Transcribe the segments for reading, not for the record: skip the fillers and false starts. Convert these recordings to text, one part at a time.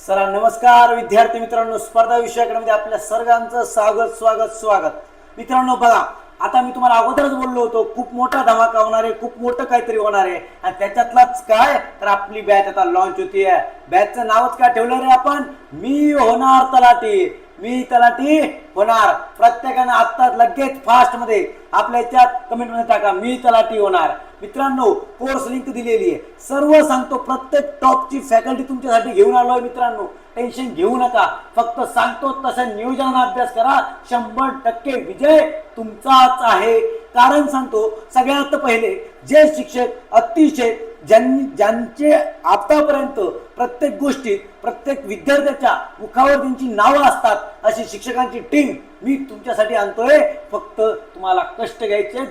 चला नमस्कार विद्यार्थी मित्रांनो, स्पर्धा विषयाकडे आपल्या सर्वांचं स्वागत मित्रांनो. बघा, आता मी तुम्हाला अगोदरच बोललो होतो, खूप मोठा धमाका होणार आहे, खूप मोठं काहीतरी होणार आहे आणि त्याच्यातलाच काय तर आपली बॅच आता लॉन्च होतीये. बॅचचं नावच काय ठेवलं रे आपण? मी होणार तलाठी. मी तलाठी होणार. प्रत्येकाने आता लगेच फास्ट मध्ये आपल्या याच्यात कमेंट मध्ये टाका, मी तलाठी होणार. मित्रांनो, कोर्स लिंक दिलेली आहे, सर्व सांगतो, प्रत्येक टॉपची फॅकल्टी तुमच्यासाठी घेऊन आलोय. मित्रांनो, टेन्शन घेऊ नका, फक्त सांगतो तसं नियोजनाचा अभ्यास करा. 100% विजय तुमचाच आहे. कारण सांगतो, सगळ्यात पहिले जे शिक्षक अतिशय ज्यांचे आतापर्यंत प्रत्येक गोष्टीत प्रत्येक विद्यार्थ्याच्या मुखावर त्यांची नावं असतात, अशी शिक्षकांची टीम मी तुमच्यासाठी आणतोय. फक्त तुम्हाला कष्ट घ्यायचे,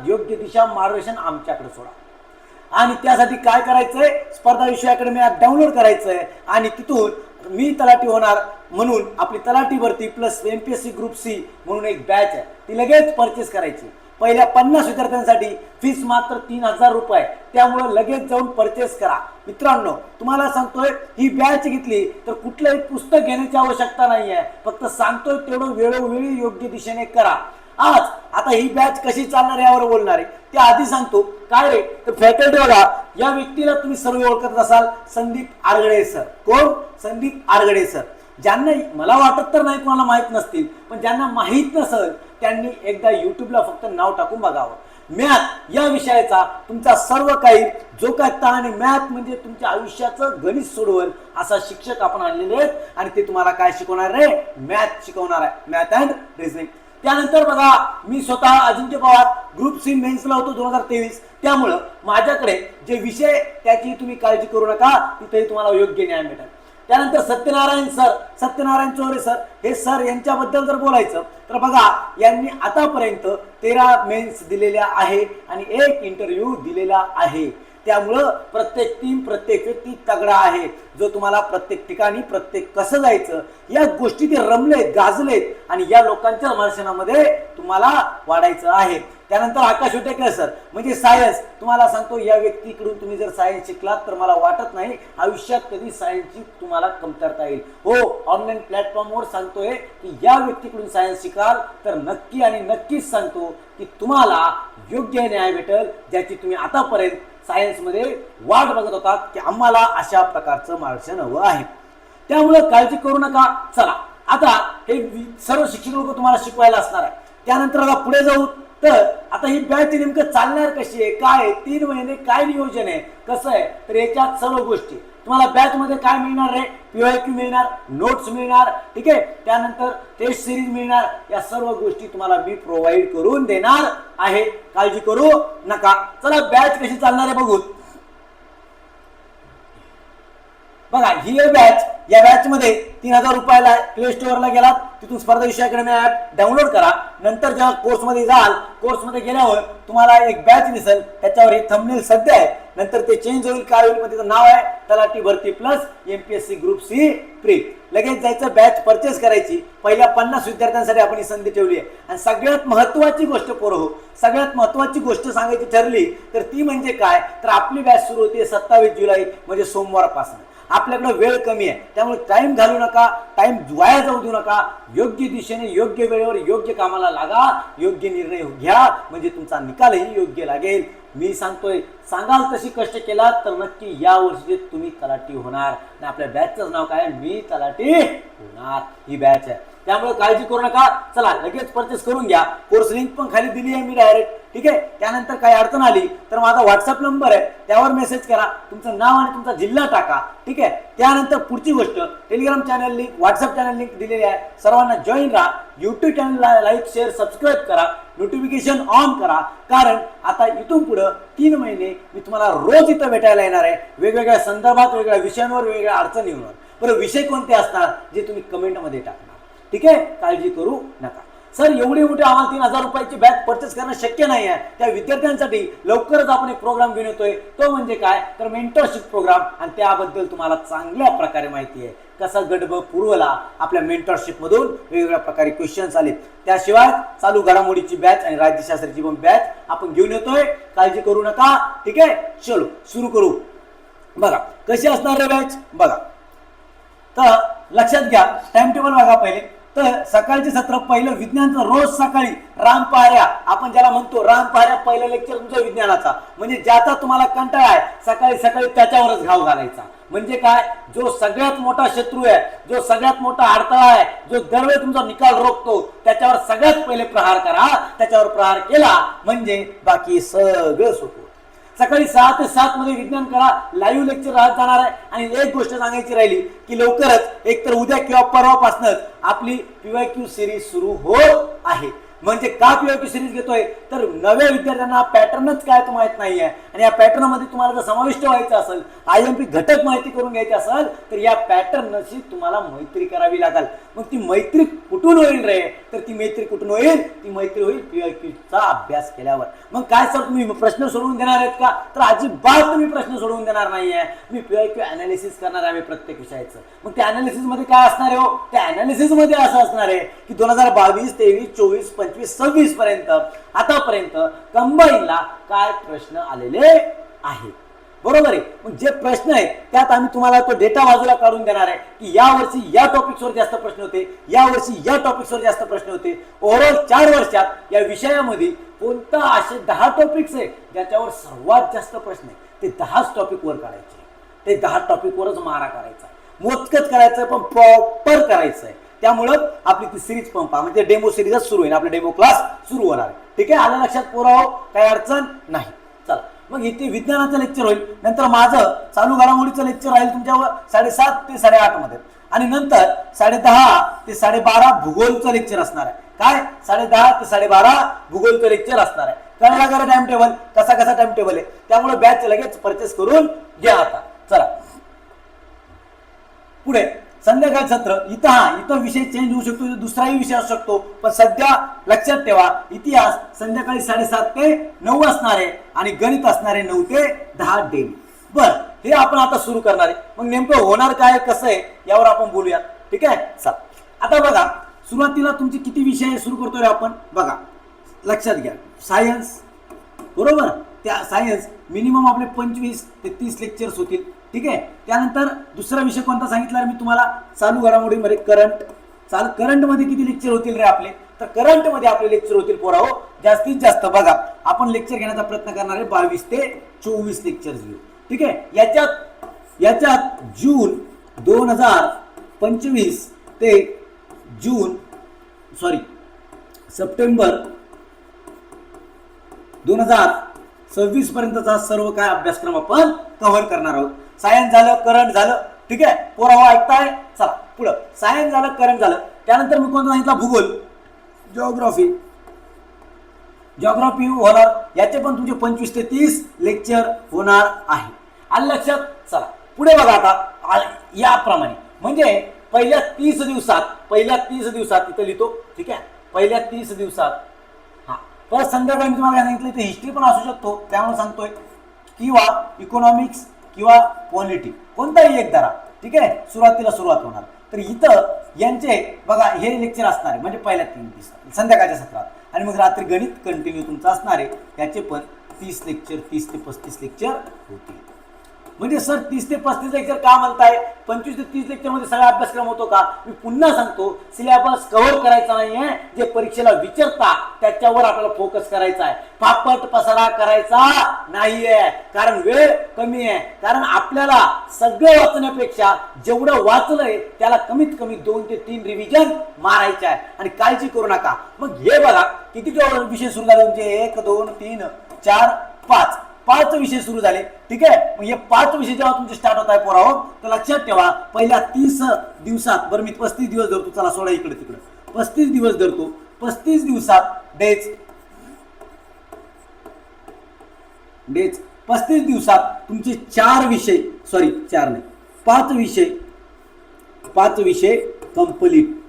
योग्य दिशा मार्गदर्शन आमच्याकडे सोडा. आणि त्यासाठी काय करायचंय? स्पर्धा विषय अकॅडमी ॲप डाउनलोड करायचंय आणि तिथून मी तलाठी होणार म्हणून आपली तलाठी भरती प्लस MPSC ग्रुप C म्हणून एक बॅच आहे, ती लगेच परचेस करायची. पहिल्या 50 विद्यार्थ्यांसाठी फीस मात्र 3000 रुपये, त्यामुळे लगेच जाऊन परचेस करा. मित्रांनो, तुम्हाला सांगतोय, ही बॅच घेतली तर कुठलंही पुस्तक घेण्याची आवश्यकता नाही आहे, फक्त सांगतोय तेवढं वेळोवेळी योग्य दिशेने करा. आज आता ही बॅच कशी चालणार यावर बोलणार आहे. त्या आधी सांगतो काय रे, तर फॅकल्टी बघा, या व्यक्तीला तुम्ही सर्व ओळखत असाल, संदीप आरगडे सर. कोण? संदीप आरगडे सर. ज्यांना, मला वाटत तर नाही कोणाला माहित नसतील, पण ज्यांना माहित नसेल त्यांनी एकदा युट्यूबला फक्त नाव टाकून बघावं. मॅथ या विषयाचा तुमचा सर्व काही जो काय ताण आहे, मॅथ म्हणजे तुमच्या आयुष्याचं गणित सोडवल असा शिक्षक आपण आणलेले आहेत आणि ते तुम्हाला काय शिकवणार रे? मॅथ शिकवणार आहे, मॅथ अँड रिझनिंग. त्यानंतर बघा, मी स्वतः अजिंक्य पवार ग्रुप C मेन्सला होतो 2023, त्यामुळं माझ्याकडे जे विषय त्याची तुम्ही काळजी करू नका, तिथेही तुम्हाला योग्य न्याय मिळेल. त्यानंतर सत्यनारायण चौरे सर, हे सर यांच्याबद्दल जर बोलायचं तर बघा, यांनी आतापर्यंत 13 मेन्स दिलेल्या आहे आणि 1 इंटरव्ह्यू दिलेला आहे. त्यामुळं प्रत्येक टीम, प्रत्येक व्यक्ती तगडा आहे, जो तुम्हाला प्रत्येक ठिकाणी प्रत्येक कसं जायचं या गोष्टी ते रमलेत, गाजलेत आणि या लोकांच्या मार्गदर्शनामध्ये तुम्हाला वाढायचं आहे. त्यानंतर आकाश उटेकर सर, म्हणजे सायन्स. तुम्हाला सांगतो, या व्यक्तीकडून तुम्ही जर सायन्स शिकलात तर मला वाटत नाही आयुष्यात कधी सायन्सची तुम्हाला कमतरता येईल. हो, ऑनलाईन प्लॅटफॉर्मवर सांगतोय की या व्यक्तीकडून सायन्स शिकाल तर नक्की आणि नक्कीच सांगतो की तुम्हाला योग्य न्याय भेटेल, ज्याची तुम्ही आतापर्यंत सायन्समध्ये वाट बघत होतात की आम्हाला अशा प्रकारचं मार्गदर्शन हवं आहे. त्यामुळे काळजी करू नका. चला, आता हे सर्व शिक्षक लोक तुम्हाला शिकवायला असणार आहे. त्यानंतर आता पुढे जाऊ तर आता ही बॅच नेमकं चालणार कशी आहे, काय 3 महिने काय नियोजन आहे, कसं आहे, तर याच्यात सर्व गोष्टी तुम्हाला बॅच मध्ये काय मिळणार आहे? PYQ मिळणार, नोट्स मिळणार, ठीक आहे. त्यानंतर टेस्ट सिरीज मिळणार. या सर्व गोष्टी तुम्हाला मी प्रोव्हाइड करून देणार आहे, काळजी करू नका. चला, बॅच कशी चालणार आहे बघू. बघा, ही बॅच, या बॅच मध्ये 3000 रुपयाला प्ले स्टोअरला गेलात, तिथून स्पर्धा विषय अकॅडमी ॲप डाउनलोड करा. नंतर जेव्हा कोर्समध्ये जाल, कोर्समध्ये गेल्यावर तुम्हाला एक बॅच दिसेल, त्याच्यावर हे थंबनेल सध्या आहे, नंतर ते चेंज होईल. काय होईल? त्याचं नाव आहे तलाठी भरती plus MPSC group C pre. लगेच जायचं, बॅच परचेस करायची. पहिल्या 50 विद्यार्थ्यांसाठी आपण ही संधी ठेवली आहे. आणि सगळ्यात महत्वाची गोष्ट पोरं, सगळ्यात महत्वाची गोष्ट सांगायची ठरली तर ती म्हणजे काय, तर आपली बॅच सुरू होते 27 जुलै म्हणजे सोमवारपासून. आपल्याकडे वेळ कमी आहे, त्यामुळे टाइम घालू नका, टाइम वाया जाऊ देऊ नका. योग्य दिशेने, योग्य वेळेवर, योग्य कामाला लागा, योग्य निर्णय घ्या, म्हणजे तुमचा निकालही योग्य लागेल. मी सांगतोय, सांगाल तशी कष्ट केला तर नक्की या वर्षी तुम्ही तलाठी होणार. आणि आपल्या बॅचचं नाव काय? मी तलाठी होणार, ही बॅच आहे. त्यामुळे काळजी करू नका. चला, लगेच परचेस करून घ्या. कोर्स लिंक पण खाली दिली आहे मी डायरेक्ट, ठीक आहे. त्यानंतर काही अडचण आली तर माझा व्हॉट्सअप नंबर आहे, त्यावर मेसेज करा, तुमचं नाव आणि तुमचा जिल्हा टाका, ठीक आहे. त्यानंतर पुढची गोष्ट, Telegram channel link, WhatsApp channel link दिलेली आहे, सर्वांना जॉईन राहा. यूट्यूब चॅनलला लाईक, शेअर, सबस्क्राईब करा, नोटिफिकेशन ऑन करा. कारण आता इथून पुढं 3 महिने मी तुम्हाला रोज इथं भेटायला येणार आहे, वेगवेगळ्या संदर्भात, वेगवेगळ्या विषयांवर, वेगवेगळ्या अडचणींवर. बरं, विषय कोणते असणार जे तुम्ही कमेंटमध्ये टाकणार, ठीक आहे. काळजी करू नका. सर, एवढे मोठे आम्हाला 3000 रुपयाची बॅच परचेस करणं शक्य नाही आहे. त्या विद्यार्थ्यांसाठी लवकरच आपण एक प्रोग्राम घेऊन येतोय. तो म्हणजे काय, तर मेंटरशिप प्रोग्राम. आणि त्याबद्दल तुम्हाला चांगल्या प्रकारे माहिती आहे, कसा गट ब पूर्वला आपल्या मेंटरशिप मधून वेगवेगळ्या प्रकारे क्वेश्चन्स आले. त्याशिवाय चालू घडामोडीची बॅच आणि राज्यशास्त्राची पण बॅच आपण घेऊन येतोय, काळजी करू नका, ठीक आहे. चलो सुरू करू. बघा कशी असणार रे बॅच. बघा, तर लक्षात घ्या, टाइम टेबल बघा पहिले. तर सकाळचे सत्र पहिलं विज्ञानचं रोज सकाळी रामपहाऱ्या, आपण ज्याला म्हणतो रामपहाऱ्या, पहिलं लेक्चर तुमचं विज्ञानाचा, म्हणजे ज्याचा तुम्हाला कंटाळा आहे सकाळी सकाळी त्याच्यावरच घाव घालायचा. म्हणजे काय, जो सगळ्यात मोठा शत्रू आहे, जो सगळ्यात मोठा अडथळा आहे, जो दरवेळी तुमचा निकाल रोखतो, त्याच्यावर सगळ्यात पहिले प्रहार करा. त्याच्यावर प्रहार केला म्हणजे बाकी सगळं सोपं. सकाळी 6 ते 7 मध्ये विज्ञान करा, लाईव्ह लेक्चर राहत जाणार आहे. आणि एक गोष्ट सांगायची राहिली की लवकरच एकतर उद्या किंवा परवापासूनच आपली PYQ सिरीज सुरू होत आहे. म्हणजे का PYQ सिरीज घेतोय, तर नव्या विद्यार्थ्यांना पॅटर्नच काय तो माहित नाहीये, आणि या पॅटर्न मध्ये तुम्हाला जर समाविष्ट व्हायचं असेल, IMP घटक माहिती करून घ्यायची असेल, तर या पॅटर्नशी तुम्हाला मैत्री करावी लागेल. मग ती मैत्री कुठून होईल रे, तर ती मैत्री कुठून होईल, ती मैत्री होईल PYQचा अभ्यास केल्यावर. मग काय सर तुम्ही प्रश्न सोडवून देणार आहेत का, तर अजिबात तुम्ही प्रश्न सोडवून देणार नाहीये. मी PYQ अनालिसिस करणार आहे प्रत्येक विषयाचं. मग त्या अनालिसिस मध्ये काय असणार आहे हो, त्या अनालिसिस मध्ये असं असणार आहे की 2022, 23, 24, 25, 26 पर्यंत आतापर्यंत कंबाईनला काय प्रश्न आलेले आहेत, बरोबर आहे. मग जे प्रश्न आहेत त्यात आम्ही तुम्हाला तो डेटा बाजूला काढून देणार आहे की या वर्षी या टॉपिक्सवर जास्त प्रश्न होते, या वर्षी या टॉपिक्सवर जास्त प्रश्न होते. ओव्हरऑल 4 वर्षात या विषयामध्ये कोणता असे 10 टॉपिक्स आहे ज्याच्यावर सर्वात जास्त प्रश्न आहे, ते 10च टॉपिकवर काढायचे. ते 10 टॉपिकवरच मारा करायचा, मोजकच करायचं पण प्रॉपर करायचं आहे. त्यामुळं आपली ती सिरीज पंपा म्हणजे डेमो सिरीजच सुरू होईल, आपले डेमो क्लास सुरू होणार आहे. ठीक आहे, आलं लक्षात पोराओ, काही अडचण नाही. चला मग इथे विज्ञानाचं लेक्चर होईल, नंतर माझं चालू घडामोडीचं लेक्चर राहील तुमच्यावर 7:30 ते 8:30 मध्ये, आणि नंतर 10:30 ते 12:30 भूगोलचं लेक्चर असणार आहे. काय 10:30 ते 12:30 भूगोलचं लेक्चर असणार आहे. कळला का टाइम टेबल, कसा कसा टाइम टेबल आहे, त्यामुळे बॅच लगेच परचेस करून घ्या. आता चला पुढे संध्याकाळ सत्र. इथं विषय चेंज होऊ शकतो, दुसराही विषय असू शकतो, पण सध्या लक्षात ठेवा इतिहास संध्याकाळी 7:30 ते 9 असणार आहे, आणि गणित असणार आहे 9 ते 10 डेली. बर, हे आपण आता सुरू करणार आहे. मग नेमकं होणार काय, कसं आहे, यावर आपण बोलूया. ठीक आहे, चल आता बघा, सुरुवातीला तुमचे किती विषय सुरू करतोय आपण बघा, लक्षात घ्या. सायन्स, बरोबर, त्या सायन्स मिनिमम आपले 25 ते 30 लेक्चर्स होतील. ठीक आहे, त्यानंतर दुसरा विषय कोणता सांगितला मी तुम्हाला, चालू घडामोडीमध्ये करंट. करंट मध्ये किती लेक्चर होतील रे आपले, तर करंट मध्ये आपले लेक्चर होतील पोराओ जास्तीत जास्त. बघा आपण लेक्चर घेण्याचा प्रयत्न करणार आहे 22 ते 24 लेक्चर्स घेऊ. ठीक आहे, याच्यात जून 2025 ते सप्टेंबर 2026 पर्यंतचा सर्व काय अभ्यासक्रम आपण कव्हर करणार आहोत. सायन्स झालं, करंट झालं. ठीक आहे पोराओ, ऐकताय. चला पुढं, सायन्स झालं, करंट झालं. त्यानंतर मी कोणता सांगितला, भूगोल, जिओग्राफी होणार. याचे पण तुमचे 25 ते 30 लेक्चर होणार आहे. आलं लक्षात. चला पुढे बघा आता याप्रमाणे, म्हणजे पहिल्या 30 दिवसात इथं लिहितो. ठीक आहे, पहिल्या 30 दिवसात. हा परत संध्याकाळी मी तुम्हाला सांगितलं इथे हिस्ट्री पण असू शकतो, त्यामुळे सांगतोय, किंवा इकॉनॉमिक्स किंवा पॉलिटी, कोणताही एक धरा. ठीक आहे, सुरुवात होणार. तर इथं यांचे बघा हे लेक्चर असणार आहे, म्हणजे पहिल्या 3 दिवसात संध्याकाळच्या सत्रात, आणि मग रात्री गणित कंटिन्यू तुमचं असणार आहे. याचे पण 30 लेक्चर, 30 ते 35 लेक्चर होतील. म्हणजे सर 30 ते 35 लेक्चर का म्हणताय, 25 ते 30 लेक्चर मध्ये सगळा अभ्यासक्रम होतो का. मी पुन्हा सांगतो, सिलेबस कव्हर करायचा नाहीये, जे परीक्षेला विचारता त्याच्यावर आपल्याला फोकस करायचा आहे. पापट पसारा करायचा नाहीये, कारण वेळ कमी आहे. कारण आपल्याला सगळं वाचण्यापेक्षा जेवढं वाचलंय त्याला कमीत कमी 2 ते 3 रिव्हिजन मारायचे आहे. आणि काळजी करू नका. मग हे बघा किती विषय सुरू झाले तुमचे, 1, 2, 3, 4, 5 विषय सुरू झाले. ठीक आहे, मग हे 5 विषय जेव्हा तुमचे स्टार्ट होत आहे पोराओ, तर लक्षात ठेवा पहिल्या 30 दिवसात, बरं मी 35 दिवस धरतो, चला सोडा इकडे तिकडे, 35 दिवस धरतो. 35 दिवसात डेज 35 दिवसात तुमचे 4 विषय, सॉरी 4 नाही, 5 विषय कंप्लीट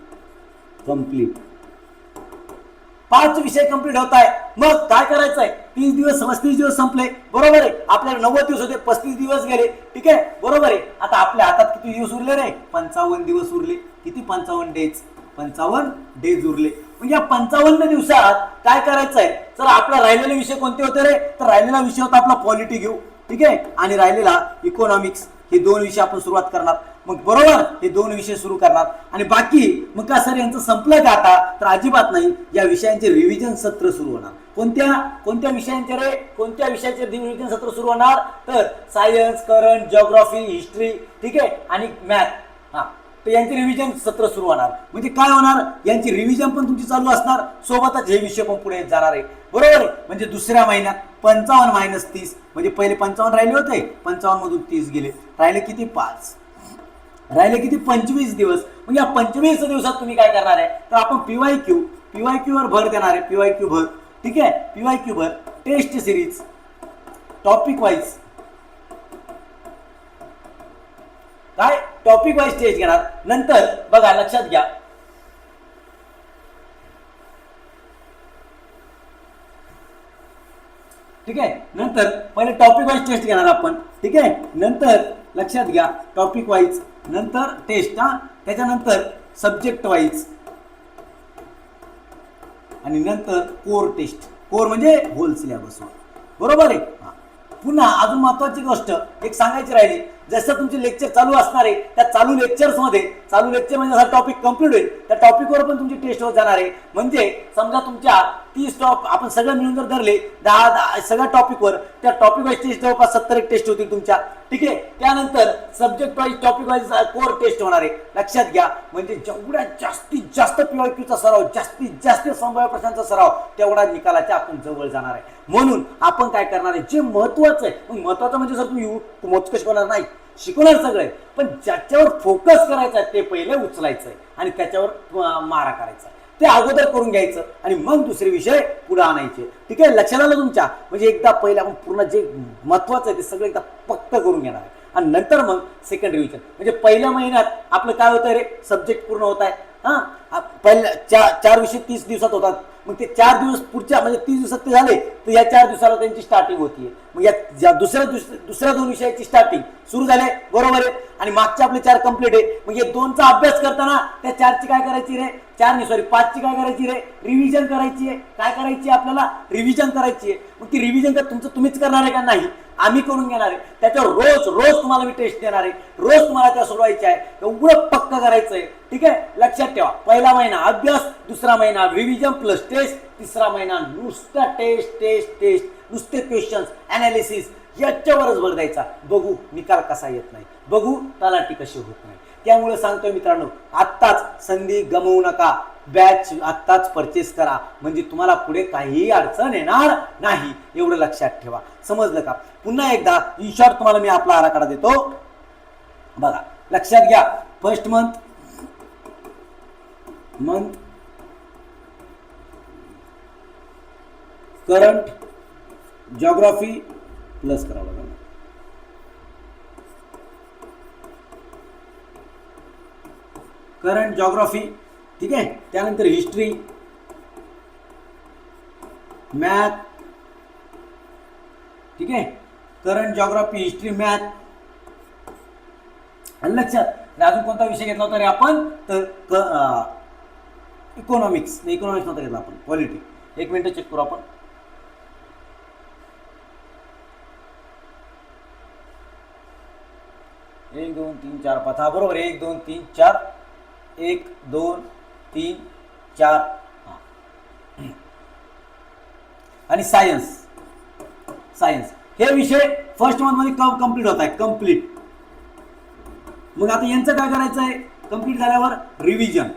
5 विषय कंप्लीट होत आहे. मग काय करायचंय, 30 दिवस 35 दिवस संपले, बरोबर आहे. आपल्याला 90 दिवस होते, 35 दिवस गेले. ठीक आहे, बरोबर आहे. आता आपल्या हातात किती दिवस उरले रे, 55 दिवस उरले. किती, 55 डेज उरले. म्हणजे या 55 दिवसात काय करायचंय, तर आपला राहिलेले विषय कोणते होते रे, तर राहिलेला विषय होता आपला पॉलिटी घेऊ. ठीक आहे, आणि राहिलेला इकॉनॉमिक्स. हे 2 विषय आपण सुरुवात करणार. मग बरोबर हे 2 विषय सुरू करणार आणि बाकी मग का सर यांचं संपलं का आता, तर अजिबात नाही. या विषयांचे रिव्हिजन सत्र सुरू होणार. कोणत्या विषयांचे रे, कोणत्या विषयाचे रिव्हिजन सत्र सुरू होणार, तर सायन्स, करंट, जिओग्राफी, हिस्ट्री, ठीक आहे, आणि मॅथ. तर यांचे रिव्हिजन सत्र सुरू होणार. म्हणजे काय होणार, यांची रिव्हिजन पण तुमची चालू असणार, सोबतच हे विषय पण पुढे जाणार आहे. बरोबर आहे. म्हणजे दुसऱ्या महिन्यात 55 - 30 म्हणजे पहिले 55 राहिले होते, 55 मधून 30 गेले, राहिले किती 5, राहिले किती 25 दिवस. मग या 25 दिवसात तुम्ही काय करणार आहे, तर आपण पीवायक्यू वर भर देणार आहे. पीवायक्यू भर, ठीक आहे, पीवायक्यू भर, टेस्ट सिरीज, टॉपिक वाईज, काय टॉपिक वाईज टेस्ट घेणार. नंतर बघा लक्षात घ्या, ठीक आहे, नंतर पहिले टॉपिक वाईज टेस्ट घेणार आपण, ठीक आहे, नंतर लक्षात घ्या टॉपिक वाईज, नंतर टेस्ट, त्याच्यानंतर सब्जेक्ट वाईज, आणि नंतर कोर टेस्ट. कोर म्हणजे होल सिलेबस. बरोबर आहे. पुन्हा अजून महत्वाची गोष्ट एक सांगायची राहिली, जसं तुमचे लेक्चर चालू असणार आहे त्या चालू लेक्चर म्हणजे जसा टॉपिक कंप्लीट होईल त्या टॉपिकवर पण तुमची टेस्ट होत जाणार आहे. म्हणजे समजा तुमच्या 30 आपण सगळं मिळून जर धरले 10 सगळ्या टॉपिकवर, त्या टॉपिक वाईज टेस्ट जवळपास 70 एक टेस्ट होतील तुमच्या, ठीक आहे. त्यानंतर subject wise, topic wise core test होणार आहे. लक्षात घ्या, म्हणजे जेवढ्या जास्तीत जास्त पीवायक्यूचा सराव, जास्तीत जास्त संभाव्य प्रश्नांचा सराव, तेवढा निकालाच्या आपण जवळ जाणार आहे. म्हणून आपण काय करणार आहे, जे महत्वाचं आहे, महत्वाचं म्हणजे जर तुम्ही मोजकं शिकवणार नाही, शिकवणार सगळे, पण ज्याच्यावर फोकस करायचा आहे ते पहिले उचलायचं आहे आणि त्याच्यावर मारा करायचा, ते अगोदर करून घ्यायचं आणि मग दुसरे विषय पुढे आणायचे. ठीक आहे, लक्षात आलं तुमच्या. म्हणजे एकदा पहिले आपण पूर्ण जे महत्वाचं आहे ते सगळं एकदा पक्क करून घेणार आहे आणि नंतर मग सेकंड रिव्हिजन. म्हणजे पहिल्या महिन्यात आपलं काय होतं रे, सब्जेक्ट पूर्ण होत आहे. पहिल्या 4 विषय 30 दिवसात होतात. मग ते 4 दिवस पुढच्या म्हणजे 30 दिवसात ते झाले तर या 4 दिवसाला त्यांची स्टार्टिंग होतीये. मग या दुसऱ्या 2 विषयाची स्टार्टिंग सुरू झाले, बरोबर आहे. आणि मागचे आपले 4 कंप्लीट आहे. मग हे 2चा अभ्यास करताना त्या 4ची काय करायची रे, 5ची काय करायची रे, रिव्हिजन करायची आहे. काय करायची आहे आपल्याला, रिव्हिजन करायची आहे. मग ती रिव्हिजन का तुम्हीच करणार आहे का, नाही, आम्ही करून घेणार आहे. त्याच्यावर रोज तुम्हाला मी टेस्ट देणार आहे, रोज तुम्हाला त्या सोडवायची आहे. एवढं पक्क करायचं आहे. ठीक आहे, लक्षात ठेवा. पहिला महिना अभ्यास, दुसरा महिना रिव्हिजन प्लस टेस्ट, तिसरा महिना नुसता टेस्ट, नुसते क्वेश्चन्स अनालिसिस, याच्यावरच भर द्यायचा. बघू निकाल कसा येत नाही, बघू तलाठी कशी होत नाही. त्यामुळे सांगतोय मित्रांनो, आत्ताच संधी गमवू नका. बॅच आत्ताच परचेस करा, म्हणजे तुम्हाला पुढे काहीही अडचण येणार नाही. एवढं लक्षात ठेवा. समजलं का? पुन्हा एकदा इन शॉर्ट तुम्हाला मी आपला आराखडा देतो. बघा, लक्षात घ्या. First month current geography plus करावं लागेल. करंट जिओग्राफी, ठीक आहे. त्यानंतर हिस्ट्री, मॅथ, ठीक आहे. Current geography, history, math. लक्षात अजून कोणता विषय घेतला होता रे आपण, तर इकॉनॉमिक्स नव्हता घेतला आपण, पॉलिटी. 1 मिनिट चेक करू आपण. एक 2 3 4 5, हा बरोबर. 1 2 3 4, 1 2 3 4. आणि सायन्स हे विषय फर्स्ट मंथ मध्ये कंप्लीट होत आहे, कंप्लीट. मग आता यांचं काय करायचं आहे, कंप्लीट झाल्यावर रिव्हिजन.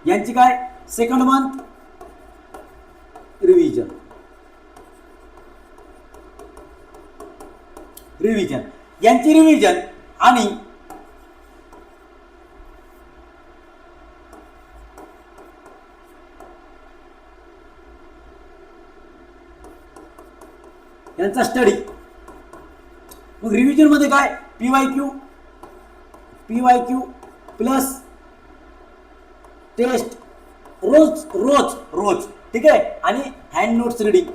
यांची काय, सेकंड मंथ रिव्हिजन. यांची रिव्हिजन आणि यांचा स्टडी. मग रिव्हिजन मध्ये काय, पीवायक्यू प्लस टेस्ट, रोज, ठीक आहे. आणि हँड नोट्स रीडिंग.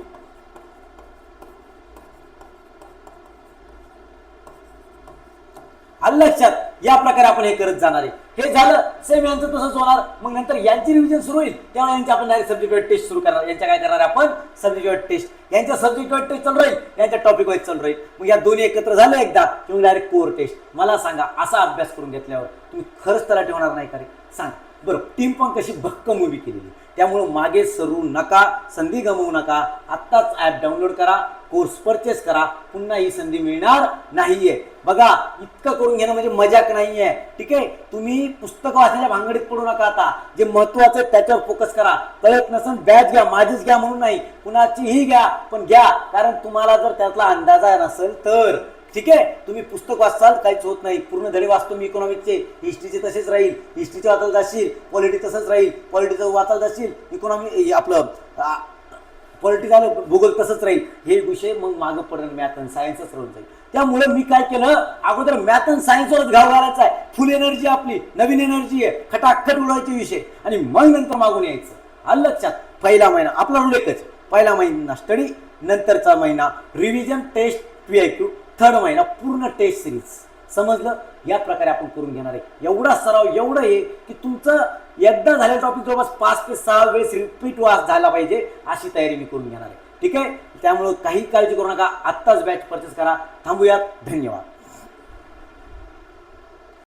लक्षात या प्रकारे आपण हे करत जाणार आहे. हे झालं सेम यांचं तसंच होणार. मग नंतर यांची रिव्हिजन सुरू होईल तेव्हा यांची आपण डायरेक्ट सब्जेक्ट वाईज टेस्ट सुरू करणार. यांच्या काय करणार आपण सब्जेक्ट वाईज टेस्ट. यांच्या सब्जेक्ट वाईज टेस्ट चालू राहील, यांच्या टॉपिक वाईज चालू राहील. मग या दोन्ही एकत्र झालं एकदा किंवा डायरेक्ट कोर टेस्ट. मला सांगा असा अभ्यास करून घेतल्यावर तुम्ही खरंच त्याला ठेवणार नाही का रे? सांग बरं. टीम पण कशी भक्कम उभी केलेली, त्यामुळं मागे सरू नका, संधी गमवू नका. आत्ताच ॲप डाउनलोड करा, कोर्स परचेस करा, पुन्हा ही संधी मिळणार नाहीये. बघा इतकं करून घेणं म्हणजे मजाक नाहीये. ठीक आहे, तुम्ही पुस्तकं वाचण्याच्या भांगडीत पडू नका. आता जे महत्वाचं आहे त्याच्यावर फोकस करा. कळत नसेल बॅच घ्या, माझीच घ्या म्हणून नाही, कुणाचीही घ्या, पण घ्या. कारण तुम्हाला जर त्यातला अंदाजा नसेल तर ठीक आहे, तुम्ही पुस्तक वाचाल काहीच होत नाही. पूर्ण धडे वाचतो मी इकॉनॉमिक्सचे, हिस्ट्रीचे तसेच राहील, हिस्ट्रीचे वाचायला जाशील, पॉलिटी तसंच राहील, पॉलिटीचं वाचायला जाशील, इकॉनॉमी आपलं पॉलिटी झालं, भूगोल तसंच राहील. हे विषय मग मागं पडेल, मॅथ आणि सायन्सच राहून जाईल. त्यामुळे मी काय केलं, अगोदर मॅथ आणि सायन्सवरच घाव घालायचा आहे. फुल एनर्जी आपली नवीन एनर्जी आहे, खटाखट उडवायचे विषय आणि मग नंतर मागून यायचं. आलं लक्षात? पहिला महिना आपला रूल एकच, पहिला महिना स्टडी, नंतरचा महिना रिव्हिजन टेस्ट PIQ, थर्ड महिना पूर्ण टेस्ट सिरीज. समजलं? या प्रकारे आपण करून घेणार आहे. एवढा सराव एवढं आहे की तुमचं एकदा झालेलं टॉपिक जवळपास 5 ते 6 वेळेस रिपीट झाला पाहिजे अशी तयारी मी करून घेणार आहे. ठीक आहे, त्यामुळं काही काळजी करू नका. आत्ताच बॅच परचेस करा. थांबूयात. धन्यवाद.